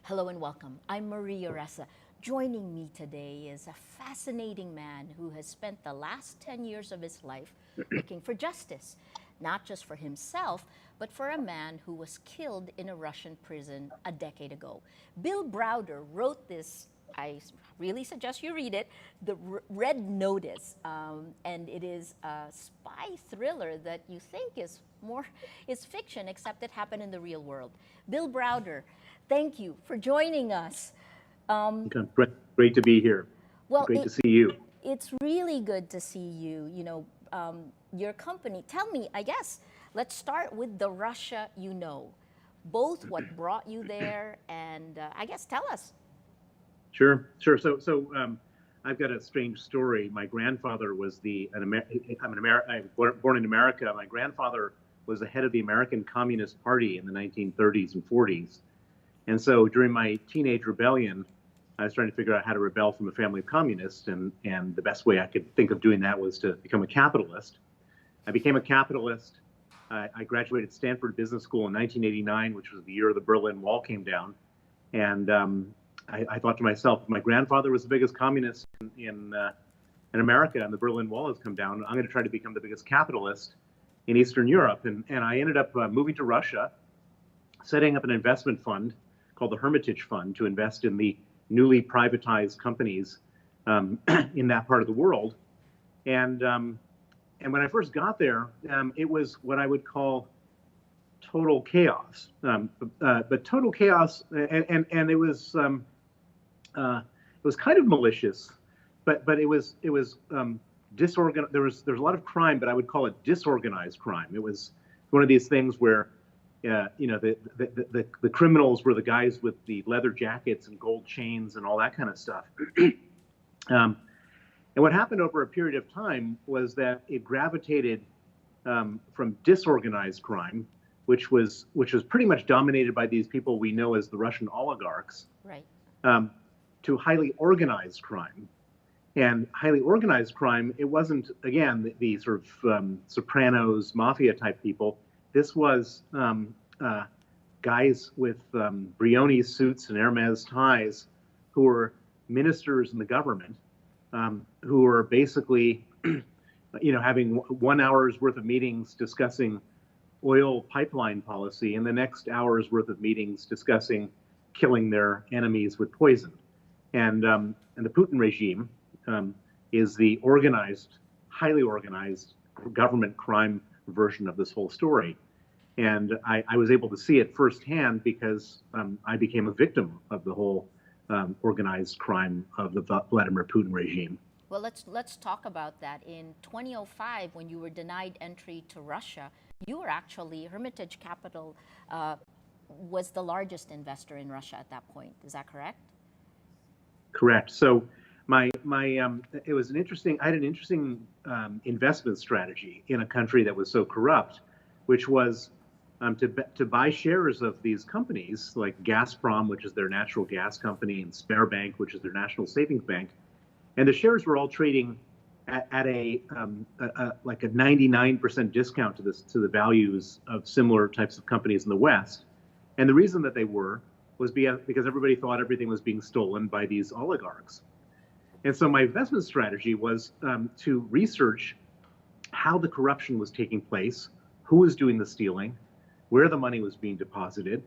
Hello and welcome. I'm Maria Ressa. Joining me today is a fascinating man who has spent the last 10 years of his life looking for justice, not just for himself, but for a man who was killed in a Russian prison a decade ago. Bill Browder wrote this. I really suggest you read it, The Red Notice, and it is a spy thriller that you think is fiction, except it happened in the real world. Bill Browder, thank you for joining us. Great to be here. Well, great to see you. It's really good to see you. Your company. Tell me, I guess, let's start with the Russia you know, both what brought you there and I guess tell us. Sure. So I've got a strange story. My grandfather was I'm born in America. My grandfather was the head of the American Communist Party in the 1930s and 40s. And so during my teenage rebellion, I was trying to figure out how to rebel from a family of communists. And the best way I could think of doing that was to become a capitalist. I became a capitalist. I graduated Stanford Business School in 1989, which was the year the Berlin Wall came down. And I thought to myself, my grandfather was the biggest communist in America, and the Berlin Wall has come down. I'm going to try to become the biggest capitalist in Eastern Europe. And I ended up moving to Russia, setting up an investment fund called the Hermitage Fund to invest in the newly privatized companies in that part of the world. And when I first got there, it was what I would call total chaos. But total chaos, and it was kind of malicious, but it was disorganized. There was a lot of crime, but I would call it disorganized crime. It was one of these things where the criminals were the guys with the leather jackets and gold chains and all that kind of stuff. And what happened over a period of time was that it gravitated from disorganized crime, which was pretty much dominated by these people we know as the Russian oligarchs, right, to highly organized crime. And highly organized crime, it wasn't, again, the sort of Sopranos, mafia type people. This was guys with Brioni suits and Hermes ties who were ministers in the government, who were basically, having 1 hour's worth of meetings discussing oil pipeline policy and the next hour's worth of meetings discussing killing their enemies with poison. And the Putin regime is the organized, highly organized government crime version of this whole story. And I was able to see it firsthand because I became a victim of the whole organized crime of the Vladimir Putin regime. Well, let's talk about that. In 2005, when you were denied entry to Russia, you were actually, Hermitage Capital was the largest investor in Russia at that point. Is that correct? Correct. So it was I had an interesting investment strategy in a country that was so corrupt, which was to buy shares of these companies like Gazprom, which is their natural gas company, and Sberbank, which is their national savings bank. And the shares were all trading at a 99% discount to the values of similar types of companies in the West. And the reason that they was because everybody thought everything was being stolen by these oligarchs. And so my investment strategy was to research how the corruption was taking place, who was doing the stealing, where the money was being deposited,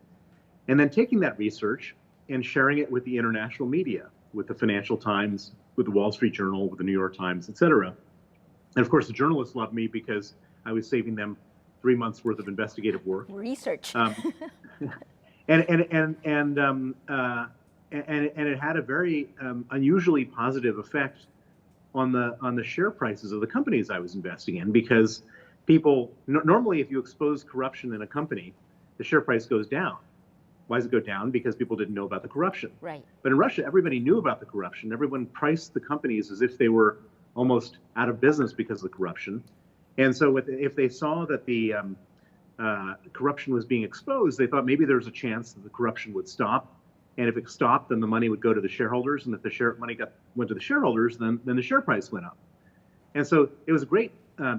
and then taking that research and sharing it with the international media, with the Financial Times, with the Wall Street Journal, with the New York Times, et cetera. And of course, the journalists loved me because I was saving them 3 months worth of investigative work. Research. And it had a very unusually positive effect on the share prices of the companies I was investing in, because people normally, if you expose corruption in a company, the share price goes down. Why does it go down? Because people didn't know about the corruption. Right. But in Russia, everybody knew about the corruption. Everyone priced the companies as if they were almost out of business because of the corruption. And so if they saw that the corruption was being exposed, they thought maybe there's a chance that the corruption would stop. And if it stopped, then the money would go to the shareholders. And if the money went to the shareholders, then the share price went up. And so it was a great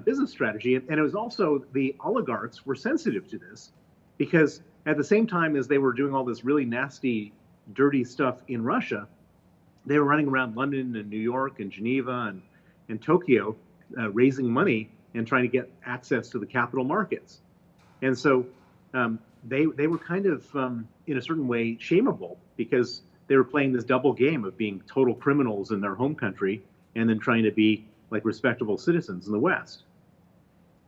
business strategy. And it was also, the oligarchs were sensitive to this, because at the same time as they were doing all this really nasty dirty stuff in Russia, they were running around London and New York and Geneva and Tokyo, raising money and trying to get access to the capital markets. And so they were kind of, in a certain way, shameable because they were playing this double game of being total criminals in their home country and then trying to be like respectable citizens in the West.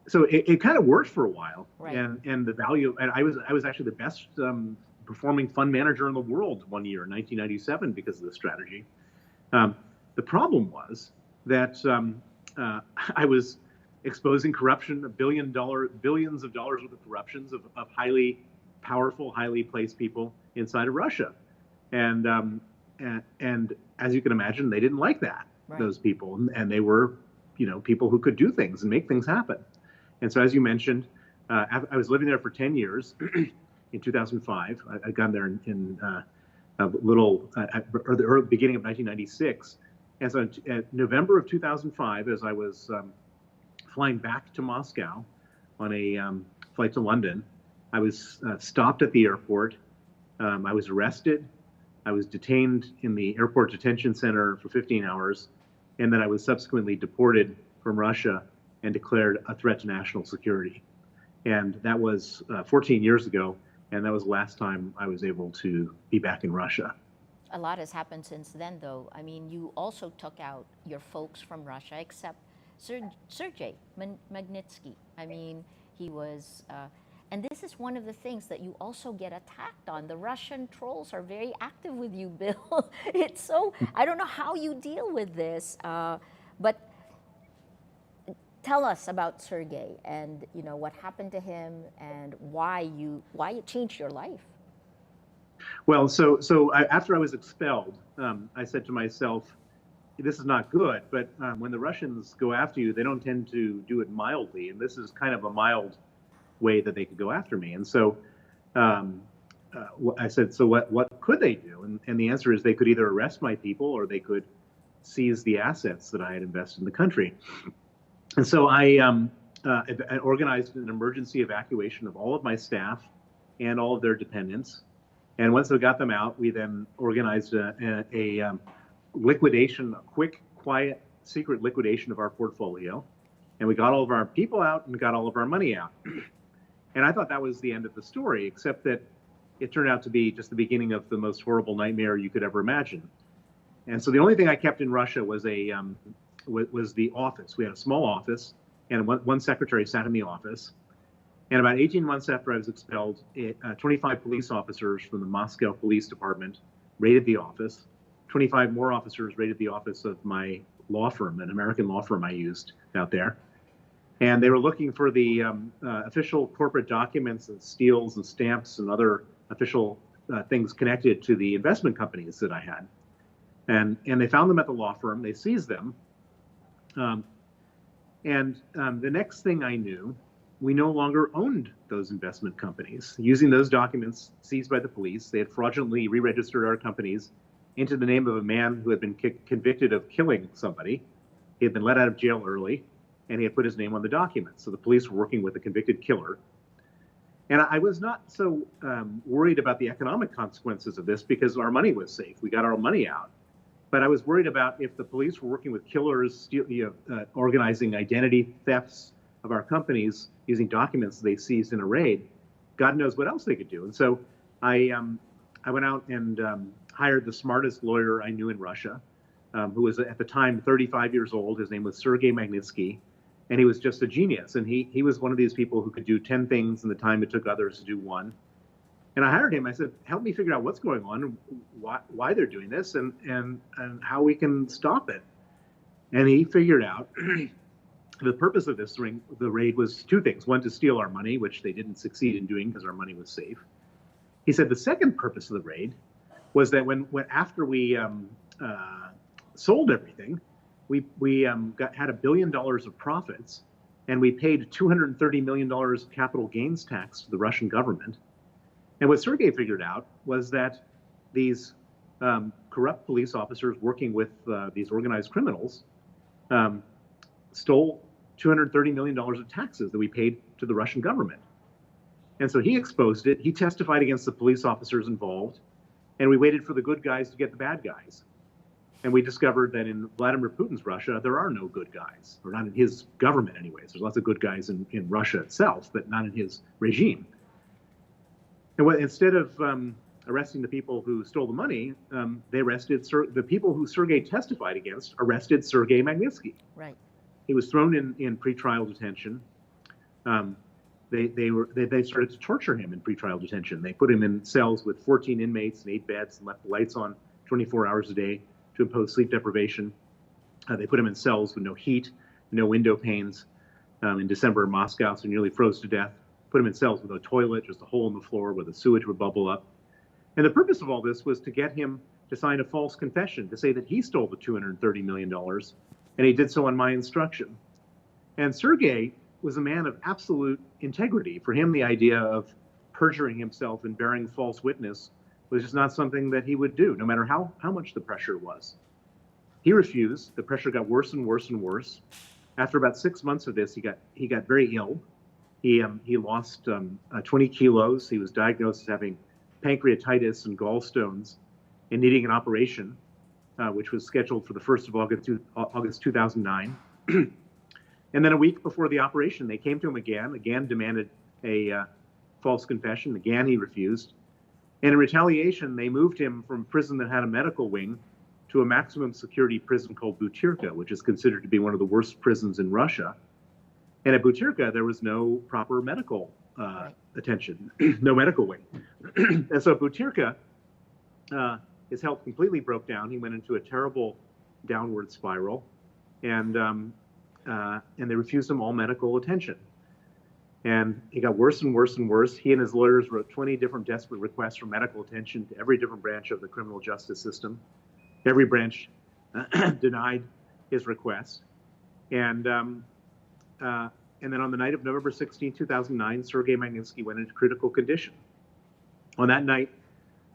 So it kind of worked for a while, right. and the value. And I was actually the best performing fund manager in the world one year in 1997 because of this strategy. The problem was that I was exposing corruption, billions of dollars worth of corruptions of highly powerful, highly placed people inside of Russia, and as you can imagine, they didn't like that. Right. Those people, and they were, people who could do things and make things happen. And so, as you mentioned, I was living there for 10 years. In 2005, I got there in the beginning of 1996. And so, in November of 2005, as I was flying back to Moscow on a flight to London, I was stopped at the airport. I was arrested. I was detained in the airport detention center for 15 hours, and then I was subsequently deported from Russia and declared a threat to national security. And that was 14 years ago, and that was the last time I was able to be back in Russia. A lot has happened since then, though. I mean, you also took out your folks from Russia, except Sergei Magnitsky. I mean, he was, and this is one of the things that you also get attacked on. The Russian trolls are very active with you, Bill. It's so, I don't know how you deal with this, but tell us about Sergei and what happened to him and why it changed your life. Well, after I was expelled, I said to myself, this is not good, but when the Russians go after you, they don't tend to do it mildly, and this is kind of a mild way that they could go after me. And so I said, so what could they do? And the answer is they could either arrest my people or they could seize the assets that I had invested in the country. And so I organized an emergency evacuation of all of my staff and all of their dependents. And once I got them out, we then organized a liquidation, a quick, quiet, secret liquidation of our portfolio. And we got all of our people out and got all of our money out. And I thought that was the end of the story, except that it turned out to be just the beginning of the most horrible nightmare you could ever imagine. And so the only thing I kept in Russia was was the office. We had a small office, and one secretary sat in the office. And about 18 months after I was expelled, 25 police officers from the Moscow Police Department raided the office. 25 more officers raided the office of my law firm, an American law firm I used out there. And they were looking for the official corporate documents and steels and stamps and other official things connected to the investment companies that I had. And they found them at the law firm. They seized them. The next thing I knew, we no longer owned those investment companies. Using those documents seized by the police, they had fraudulently re-registered our companies into the name of a man who had been convicted of killing somebody. He had been let out of jail early, and he had put his name on the documents. So the police were working with a convicted killer. And I was not so worried about the economic consequences of this because our money was safe. We got our money out. But I was worried about if the police were working with killers, organizing identity thefts of our companies using documents they seized in a raid. God knows what else they could do. And so I went out and hired the smartest lawyer I knew in Russia, who was at the time 35 years old. His name was Sergei Magnitsky, and he was just a genius. And he was one of these people who could do 10 things in the time it took others to do one. And I hired him. I said, help me figure out what's going on, why they're doing this, and how we can stop it. And he figured out the purpose of the raid was two things. One, to steal our money, which they didn't succeed in doing because our money was safe. He said the second purpose of the raid was that after we sold everything, we had $1 billion of profits, and we paid $230 million of capital gains tax to the Russian government. And what Sergei figured out was that these corrupt police officers working with these organized criminals stole $230 million of taxes that we paid to the Russian government. And so he exposed it. He testified against the police officers involved. And we waited for the good guys to get the bad guys. And we discovered that in Vladimir Putin's Russia, there are no good guys, or not in his government anyways. There's lots of good guys in Russia itself, but not in his regime. And instead of arresting the people who stole the money, they arrested the people who Sergei testified against, arrested Sergei Magnitsky. Right. He was thrown in pretrial detention. They started to torture him in pretrial detention. They put him in cells with 14 inmates and 8 beds and left the lights on 24 hours a day to impose sleep deprivation. They put him in cells with no heat, no window panes. In December in Moscow, so he nearly froze to death. Put him in cells with no toilet, just a hole in the floor where the sewage would bubble up. And the purpose of all this was to get him to sign a false confession, to say that he stole the $230 million, and he did so on my instruction. And Sergei was a man of absolute integrity. For him, the idea of perjuring himself and bearing false witness was just not something that he would do, no matter how much the pressure was. He refused. The pressure got worse and worse and worse. After about 6 months of this, he got very ill. He lost 20 kilos. He was diagnosed as having pancreatitis and gallstones and needing an operation, which was scheduled for the 1st of August 2009. And then a week before the operation, they came to him again demanded a false confession. Again, he refused. And in retaliation, they moved him from a prison that had a medical wing to a maximum security prison called Butyrka, which is considered to be one of the worst prisons in Russia. And at Butyrka, there was no proper medical attention, no medical wing. And so Butyrka, his health completely broke down. He went into a terrible downward spiral, and they refused him all medical attention. And it got worse and worse and worse. He and his lawyers wrote 20 different desperate requests for medical attention to every different branch of the criminal justice system. Every branch denied his request. And then on the night of November 16, 2009, Sergei Magnitsky went into critical condition. On that night,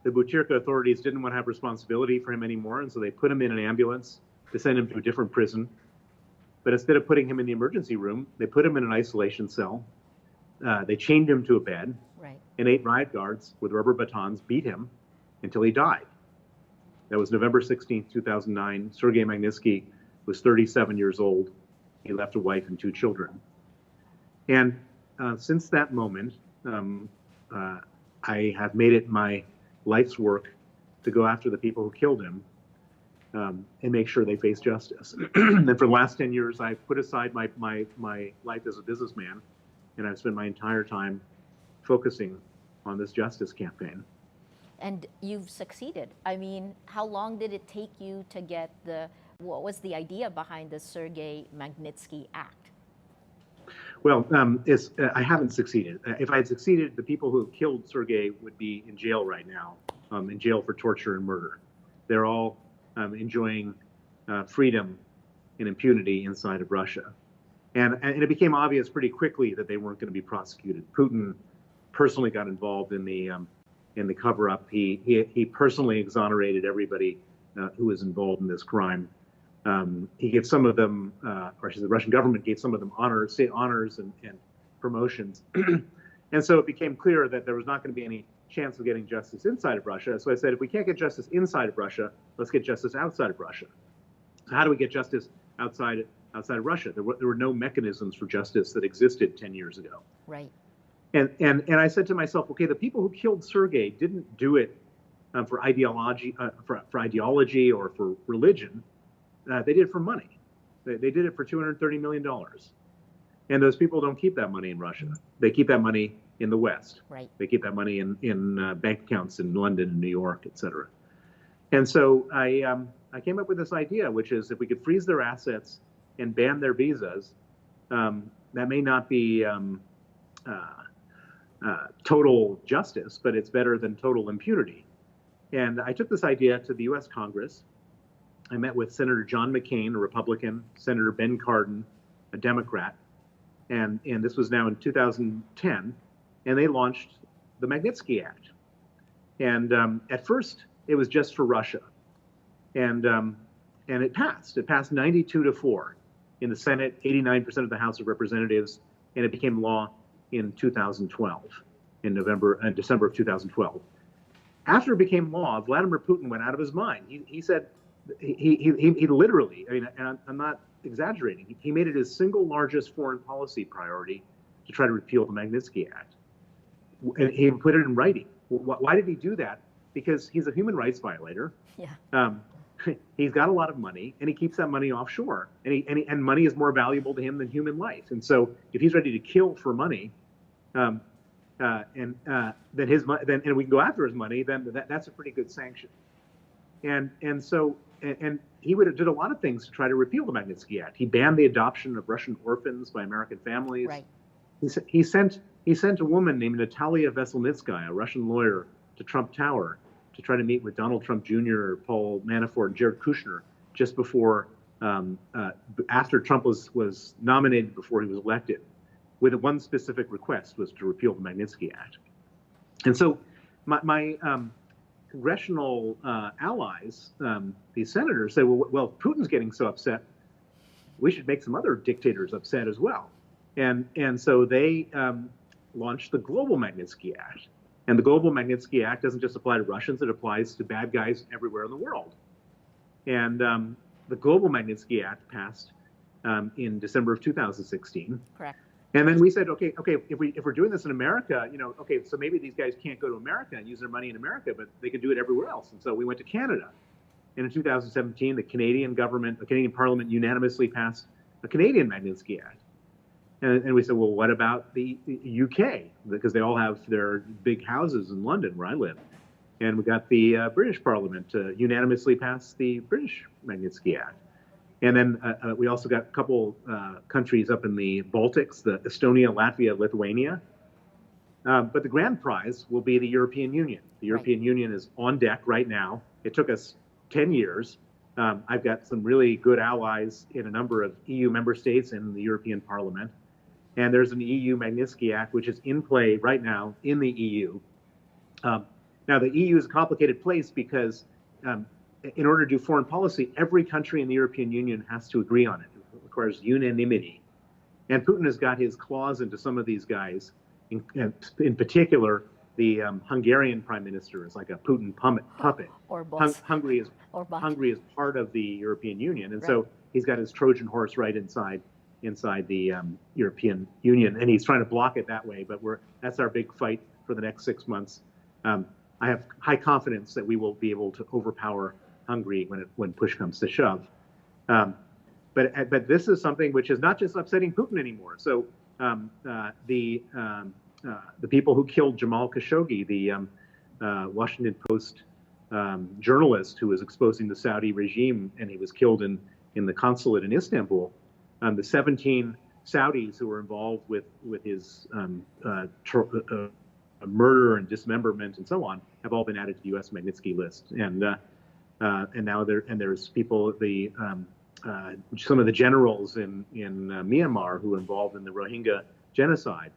the Butyrka authorities didn't want to have responsibility for him anymore, and so they put him in an ambulance to send him to a different prison. But instead of putting him in the emergency room, they put him in an isolation cell. They chained him to a bed, and 8 riot guards with rubber batons beat him until he died. That was November 16, 2009. Sergei Magnitsky was 37 years old. He left a wife and 2 children. And since that moment, I have made it my life's work to go after the people who killed him and make sure they face justice. And for the last 10 years, I've put aside my life as a businessman, and I've spent my entire time focusing on this justice campaign. And you've succeeded. I mean, how long did it take you to get what was the idea behind the Sergei Magnitsky Act? Well, I haven't succeeded. If I had succeeded, the people who killed Sergei would be in jail right now, in jail for torture and murder. They're all enjoying freedom and impunity inside of Russia. And it became obvious pretty quickly that they weren't going to be prosecuted. Putin personally got involved in the cover-up. He personally exonerated everybody who was involved in this crime. He gave some of them, or the Russian government gave some of them state honors and promotions. And so it became clear that there was not going to be any chance of getting justice inside of Russia. So I said, if we can't get justice inside of Russia, let's get justice outside of Russia. So how do we get justice outside of Russia? There were no mechanisms for justice that existed 10 years ago. Right. And I said to myself, okay, the people who killed Sergei didn't do it for ideology or for religion. They did it for money. They did it for $230 million. And those people don't keep that money in Russia. They keep that money in the West. Right. They keep that money in bank accounts in London and New York, et cetera. And so I came up with this idea, which is if we could freeze their assets and ban their visas, that may not be total justice, but it's better than total impunity. And I took this idea to the U.S. Congress. I met with Senator John McCain, a Republican, Senator Ben Cardin, a Democrat, and this was now in 2010, and they launched the Magnitsky Act. And at first, it was just for Russia, and it passed. It passed 92-4 in the Senate, 89% of the House of Representatives, and it became law in 2012, in December of 2012. After it became law, Vladimir Putin went out of his mind. He said, he literally, I mean, and I'm not exaggerating, he made it his single largest foreign policy priority to try to repeal the Magnitsky Act. And he put it in writing. Why did he do that? Because he's a human rights violator. Yeah. He's got a lot of money, and he keeps that money offshore. And money is more valuable to him than human life. And so, if he's ready to kill for money, then and we can go after his money, then that's a pretty good sanction. And he did a lot of things to try to repeal the Magnitsky Act. He banned the adoption of Russian orphans by American families. Right. He sent a woman named Natalia Veselnitskaya, a Russian lawyer, to Trump Tower to try to meet with Donald Trump Jr., Paul Manafort, and Jared Kushner just before, after Trump was nominated, before he was elected, with one specific request, was to repeal the Magnitsky Act. And so my congressional allies, these senators, say, well, Putin's getting so upset, we should make some other dictators upset as well. And so they launched the Global Magnitsky Act. And the Global Magnitsky Act doesn't just apply to Russians, it applies to bad guys everywhere in the world. And the Global Magnitsky Act passed in December of 2016. Correct. And then we said, okay, if we're doing this in America, okay, so maybe these guys can't go to America and use their money in America, but they could do it everywhere else. And so we went to Canada. And in 2017, the Canadian Parliament unanimously passed a Canadian Magnitsky Act. And we said, well, what about the UK? Because they all have their big houses in London, where I live. And we got the British Parliament to unanimously pass the British Magnitsky Act. And then we also got a couple countries up in the Baltics, the Estonia, Latvia, Lithuania. But the grand prize will be the European Union. The European Union is on deck right now. It took us 10 years. I've got some really good allies in a number of EU member states and the European Parliament. And there's an EU Magnitsky Act, which is in play right now in the EU. Now, the EU is a complicated place because in order to do foreign policy, every country in the European Union has to agree on it. It requires unanimity. And Putin has got his claws into some of these guys. In particular, the Hungarian prime minister is like a Putin puppet. Or boss. Hungary is part of the European Union. And so he's got his Trojan horse right inside the European Union, and he's trying to block it that way. But that's our big fight for the next 6 months. I have high confidence that we will be able to overpower Hungary when push comes to shove. But this is something which is not just upsetting Putin anymore. So the people who killed Jamal Khashoggi, the Washington Post journalist who was exposing the Saudi regime, and he was killed in the consulate in Istanbul. The 17 Saudis who were involved with his murder and dismemberment and so on have all been added to the U.S. Magnitsky list. And now there's people, some of the generals in Myanmar who were involved in the Rohingya genocide.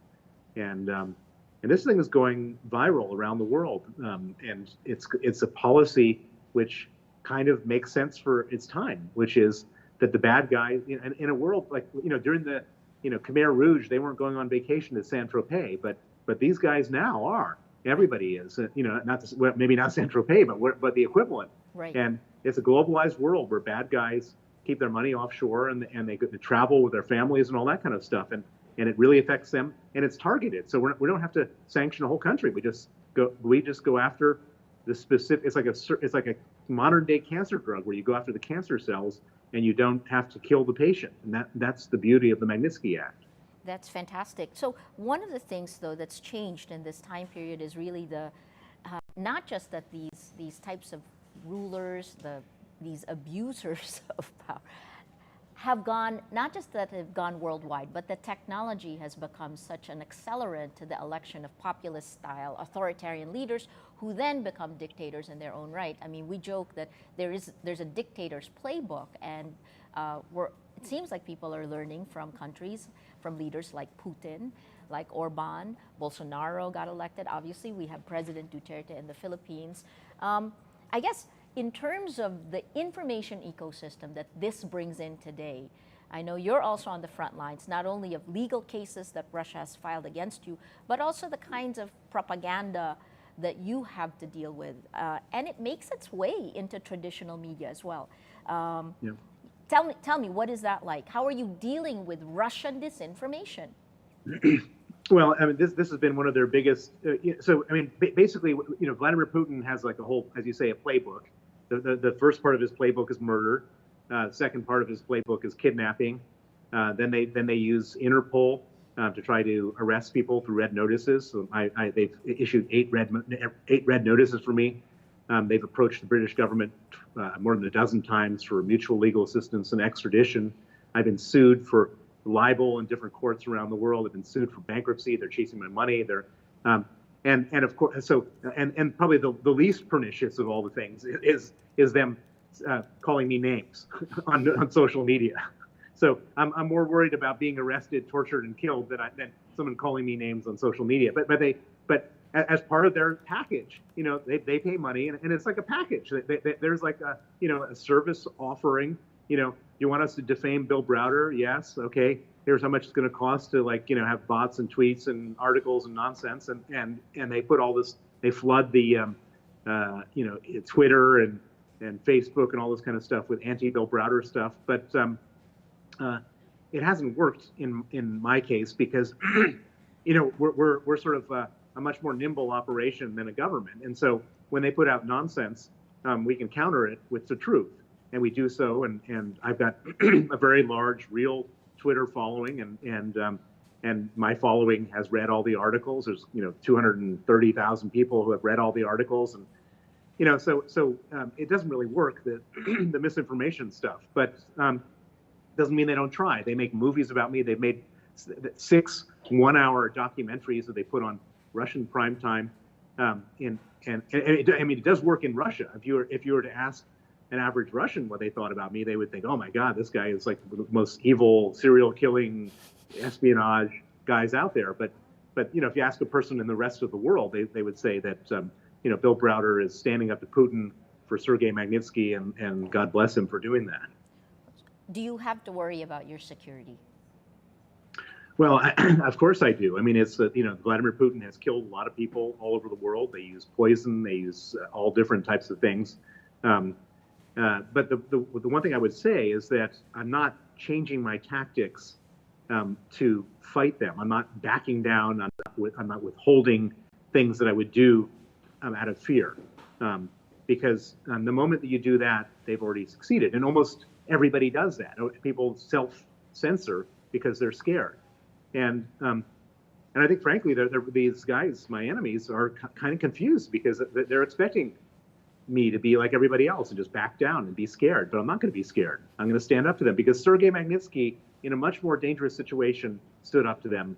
And this thing is going viral around the world. And it's a policy which kind of makes sense for its time, which is that the bad guys, in a world like, during the, Khmer Rouge, they weren't going on vacation to Saint-Tropez, but these guys now are. Everybody is, maybe not Saint-Tropez, but the equivalent. Right. And it's a globalized world where bad guys keep their money offshore and they travel with their families and all that kind of stuff. And it really affects them, and it's targeted. So we don't have to sanction a whole country. We just go after the specific. It's like a modern day cancer drug where you go after the cancer cells and you don't have to kill the patient. And that's the beauty of the Magnitsky Act. That's fantastic. So one of the things, though, that's changed in this time period is really not just that these types of rulers, these abusers of power, have gone, not just that they've gone worldwide, but the technology has become such an accelerant to the election of populist-style authoritarian leaders who then become dictators in their own right. I mean, we joke that there's a dictator's playbook, and it seems like people are learning from leaders like Putin, like Orban. Bolsonaro got elected. Obviously, we have President Duterte in the Philippines. I guess in terms of the information ecosystem that this brings in today, I know you're also on the front lines, not only of legal cases that Russia has filed against you, but also the kinds of propaganda that you have to deal with, and it makes its way into traditional media as well. Yeah. Tell me, what is that like? How are you dealing with Russian disinformation? Well, I mean, this has been one of their biggest. So, I mean, basically, Vladimir Putin has like a whole, as you say, a playbook. The first part of his playbook is murder. Second part of his playbook is kidnapping. Then they use Interpol to try to arrest people through red notices. So they've issued eight red notices for me. They've approached the British government more than a dozen times for mutual legal assistance and extradition. I've been sued for libel in different courts around the world. I've been sued for bankruptcy. They're chasing my money. And of course, so and probably the least pernicious of all the things is them calling me names on social media. So I'm more worried about being arrested, tortured, and killed than someone calling me names on social media. But as part of their package, they pay money, and it's like a package. There's like a service offering. You want us to defame Bill Browder? Yes. Okay. Here's how much it's going to cost to have bots and tweets and articles and nonsense, and they put all this. They flood the Twitter and Facebook and all this kind of stuff with anti-Bill Browder stuff, but it hasn't worked in my case because we're sort of a much more nimble operation than a government, and so when they put out nonsense, we can counter it with the truth, and we do so. And I've got a very large real Twitter following, and my following has read all the articles. There's 230,000 people who have read all the articles, and so it doesn't really work, the misinformation stuff, but doesn't mean they don't try. They make movies about me. They've made 6 one-hour documentaries that they put on Russian primetime. And it does work in Russia. If you were to ask an average Russian what they thought about me, they would think, oh my God, this guy is like the most evil, serial killing, espionage guys out there. But if you ask a person in the rest of the world, they would say that Bill Browder is standing up to Putin for Sergei Magnitsky, and God bless him for doing that. Do you have to worry about your security? Well, of course I do. I mean, it's Vladimir Putin has killed a lot of people all over the world. They use poison. They use all different types of things. But the one thing I would say is that I'm not changing my tactics to fight them. I'm not backing down. I'm not withholding things that I would do out of fear. Because the moment that you do that, they've already succeeded. And almost everybody does that. People self-censor because they're scared. And I think, frankly, these guys, my enemies, are kind of confused because they're expecting me to be like everybody else and just back down and be scared. But I'm not going to be scared. I'm going to stand up to them because Sergei Magnitsky, in a much more dangerous situation, stood up to them,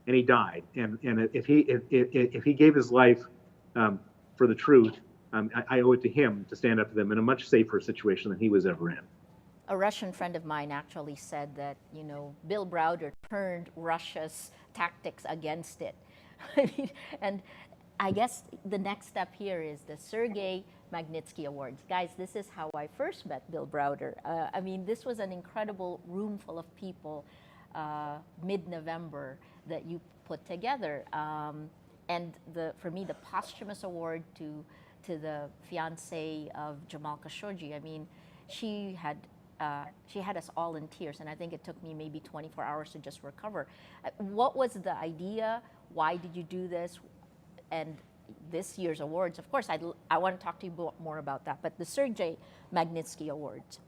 and he died. And if he gave his life for the truth, I owe it to him to stand up to them in a much safer situation than he was ever in. A Russian friend of mine actually said that, Bill Browder turned Russia's tactics against it. And I guess the next step here is the Sergei Magnitsky Awards. Guys, this is how I first met Bill Browder. This was an incredible room full of people, mid-November, that you put together. And for me, the posthumous award to the fiancée of Jamal Khashoggi, she had us all in tears, and I think it took me maybe 24 hours to just recover. What was the idea? Why did you do this? And this year's awards, of course, I want to talk to you more about that, but the Sergei Magnitsky Awards.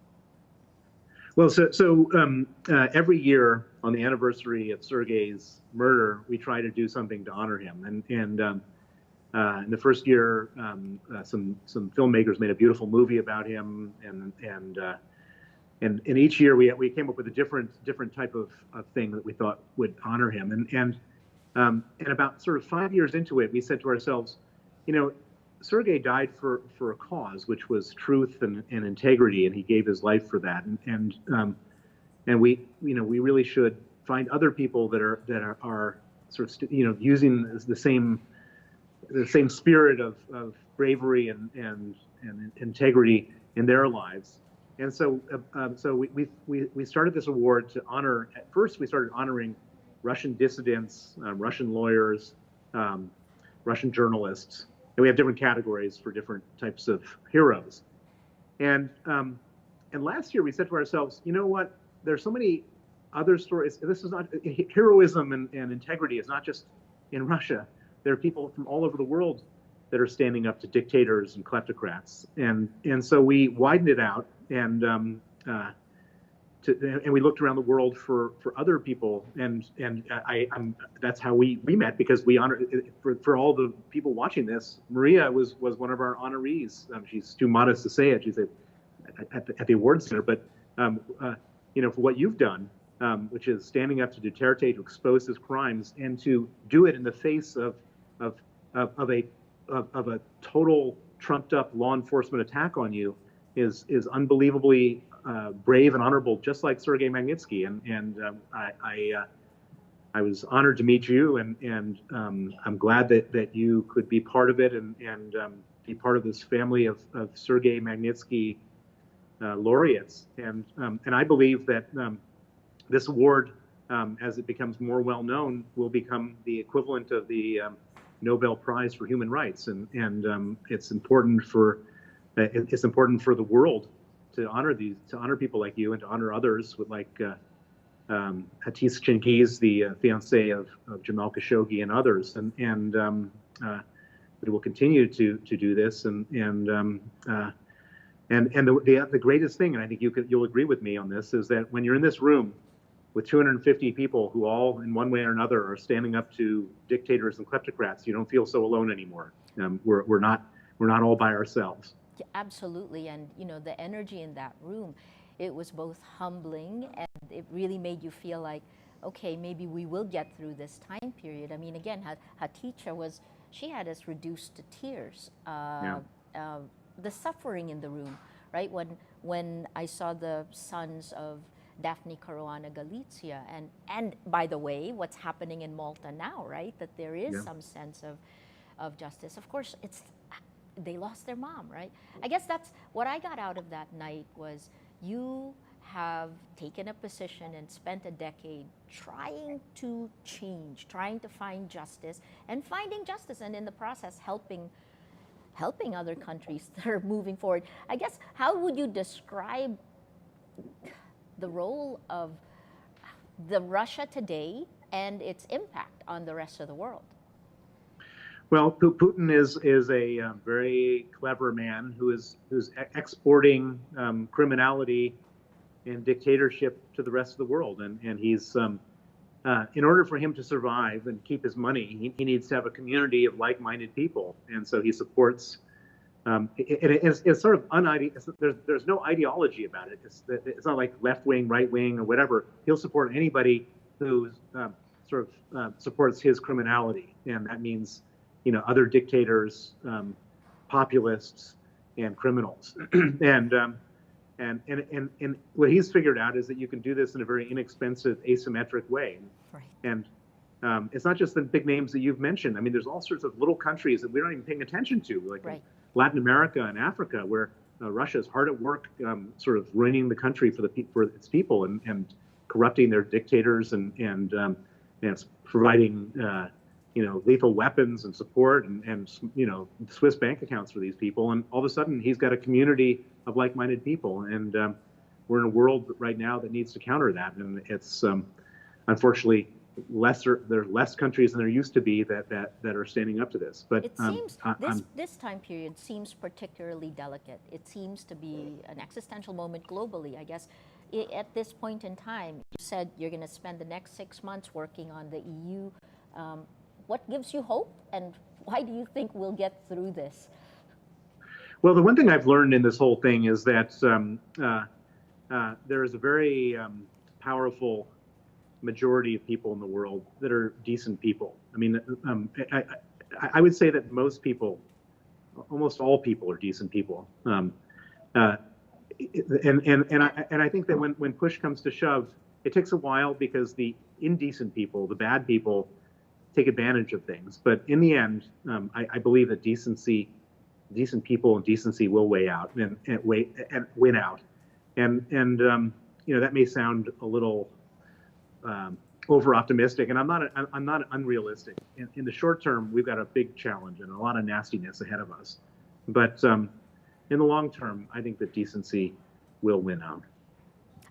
Well, so every year on the anniversary of Sergei's murder, we try to do something to honor him. And in the first year, some filmmakers made a beautiful movie about him, and each year we came up with a different type of thing that we thought would honor him. And about sort of 5 years into it, we said to ourselves, Sergei died for a cause, which was truth and integrity, and he gave his life for that. And we really should find other people that are sort of using the same spirit of bravery and integrity in their lives. And so we started this award to honor. At first, we started honoring Russian dissidents, Russian lawyers, Russian journalists, we have different categories for different types of heroes. And last year we said to ourselves, you know what? There's so many other stories. This is not heroism and integrity is not just in Russia. There are people from all over the world that are standing up to dictators and kleptocrats, and so we widened it out and we looked around the world for other people, and that's how we met, because we honor for all the people watching this. Maria was one of our honorees. She's too modest to say it. She's at the awards center, but for what you've done, which is standing up to Duterte to expose his crimes and to do it in the face of a total trumped up law enforcement attack on you is unbelievably brave and honorable, just like Sergei Magnitsky. And I was honored to meet you, and I'm glad that you could be part of it and be part of this family of Sergei Magnitsky laureates. And I believe that this award, as it becomes more well known, will become the equivalent of the Nobel Prize for Human Rights, and it's important for the world to honor people like you, and to honor others with like Hatice Cengiz, the fiancée of Jamal Khashoggi, and others, and we will continue to do this, and the greatest thing, and I think you'll agree with me on this, is that when you're in this room with 250 people who all, in one way or another, are standing up to dictators and kleptocrats, you don't feel so alone anymore. We're not all by ourselves. Yeah, absolutely, and the energy in that room, it was both humbling, and it really made you feel like, okay, maybe we will get through this time period. I mean, again, Hatice she had us reduced to tears. The suffering in the room, right? When I saw the sons of Daphne Caruana Galizia, and by the way, what's happening in Malta now, right? That there is some sense of justice. Of course, they lost their mom, right? I guess that's what I got out of that night, was you have taken a position and spent a decade trying to change, trying to find justice, and finding justice, and in the process helping other countries that are moving forward. I guess, how would you describe the role of the Russia today and its impact on the rest of the world? Well, Putin is a very clever man who's exporting criminality and dictatorship to the rest of the world, and he's in order for him to survive and keep his money, he needs to have a community of like-minded people, and so he supports. It's sort of there's no ideology about it. It's not like left wing, right wing, or whatever. He'll support anybody who supports his criminality, and that means other dictators, populists, and criminals. and what he's figured out is that you can do this in a very inexpensive, asymmetric way. Right. And it's not just the big names that you've mentioned. I mean, there's all sorts of little countries that we're not even paying attention to, like right. Latin America and Africa, where Russia is hard at work, sort of ruining the country for its people, and corrupting their dictators, and providing lethal weapons and support, and Swiss bank accounts for these people. And all of a sudden, he's got a community of like-minded people, and we're in a world right now that needs to counter that. And it's unfortunately there's less countries than there used to be that are standing up to this. But it seems this time period seems particularly delicate. It seems to be an existential moment globally, I guess. At this point in time, you said you're going to spend the next 6 months working on the EU. What gives you hope, and why do you think we'll get through this? Well, the one thing I've learned in this whole thing is that there is a very powerful majority of people in the world that are decent people. I mean, I would say that most people, almost all people, are decent people. And I think that when push comes to shove, it takes a while, because the indecent people, the bad people, take advantage of things. But in the end, I believe that decent people and decency will win out. And that may sound a little over optimistic, and I'm not unrealistic. In the short term, we've got a big challenge and a lot of nastiness ahead of us. But in the long term, I think that decency will win out.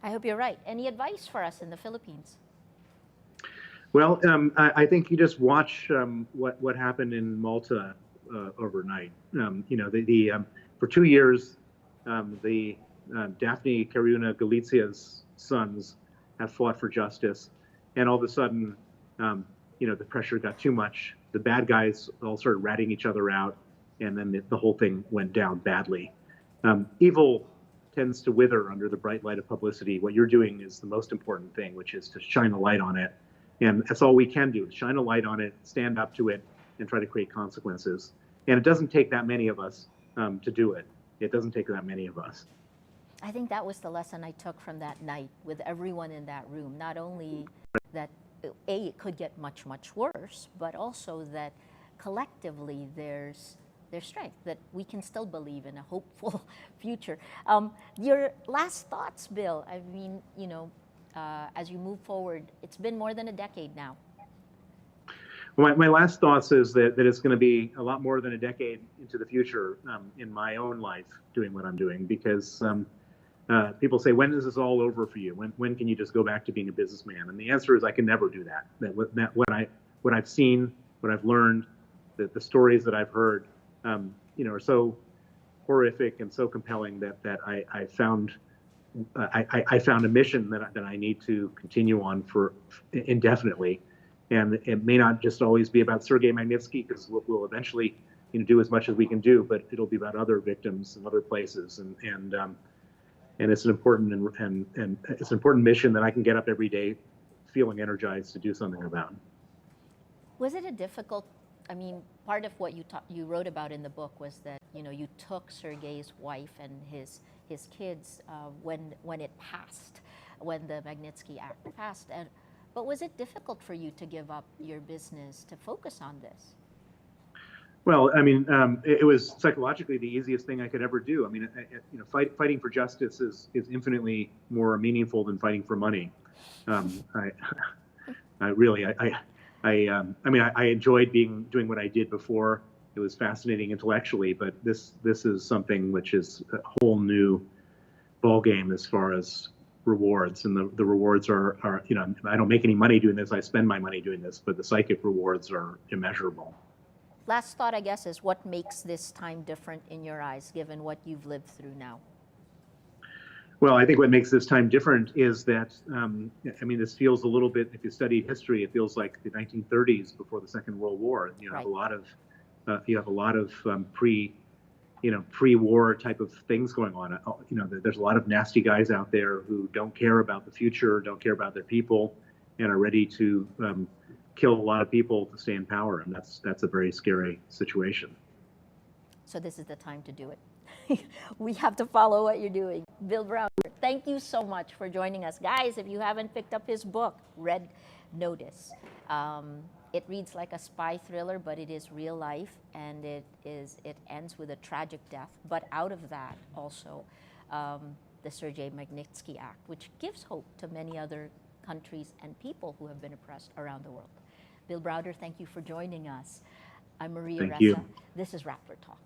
I hope you're right. Any advice for us in the Philippines? Well, I think you just watch what happened in Malta overnight. For 2 years, the Daphne Caruana Galizia's sons have fought for justice, and all of a sudden, the pressure got too much. The bad guys all started ratting each other out, and then the whole thing went down badly. Evil tends to wither under the bright light of publicity. What you're doing is the most important thing, which is to shine a light on it. And that's all we can do, shine a light on it, stand up to it, and try to create consequences. And it doesn't take that many of us to do it. It doesn't take that many of us. I think that was the lesson I took from that night with everyone in that room. Not only that, A, it could get much, much worse, but also that collectively there's strength, that we can still believe in a hopeful future. Your last thoughts, Bill? I mean, as you move forward, it's been more than a decade now. Well, my last thoughts is that it's going to be a lot more than a decade into the future in my own life doing what I'm doing, because people say, when is this all over for you? When can you just go back to being a businessman? And the answer is I can never do that. What I've seen, what I've learned, the stories that I've heard, are so horrific and so compelling that I found a mission that I need to continue on for indefinitely. And it may not just always be about Sergei Magnitsky, because we'll eventually do as much as we can do, but it'll be about other victims and other places. And it's an important and it's an important mission that I can get up every day feeling energized to do something about. Was it a difficult, I mean, part of what you wrote about in the book was that, you took Sergei's wife and his kids when it passed, when the Magnitsky Act passed. But was it difficult for you to give up your business to focus on this? Well, I mean, it was psychologically the easiest thing I could ever do. I mean, fighting for justice is infinitely more meaningful than fighting for money. I enjoyed doing what I did before. It was fascinating intellectually, but this is something which is a whole new ballgame as far as rewards, and the rewards are I don't make any money doing this. I spend my money doing this, but the psychic rewards are immeasurable. Last thought, I guess, is what makes this time different in your eyes, given what you've lived through now? Well, I think what makes this time different is that, this feels a little bit, if you study history, it feels like the 1930s before the Second World War. You have a lot of pre-war type of things going on. There's a lot of nasty guys out there who don't care about the future, don't care about their people, and are ready to kill a lot of people to stay in power, and that's a very scary situation. So this is the time to do it. We have to follow what you're doing. Bill Browder, thank you so much for joining us. Guys, if you haven't picked up his book, Red Notice, it reads like a spy thriller, but it is real life, and it ends with a tragic death. But out of that, also, the Sergei Magnitsky Act, which gives hope to many other countries and people who have been oppressed around the world. Bill Browder, thank you for joining us. I'm Maria Ressa. Thank you. This is Rappler Talk.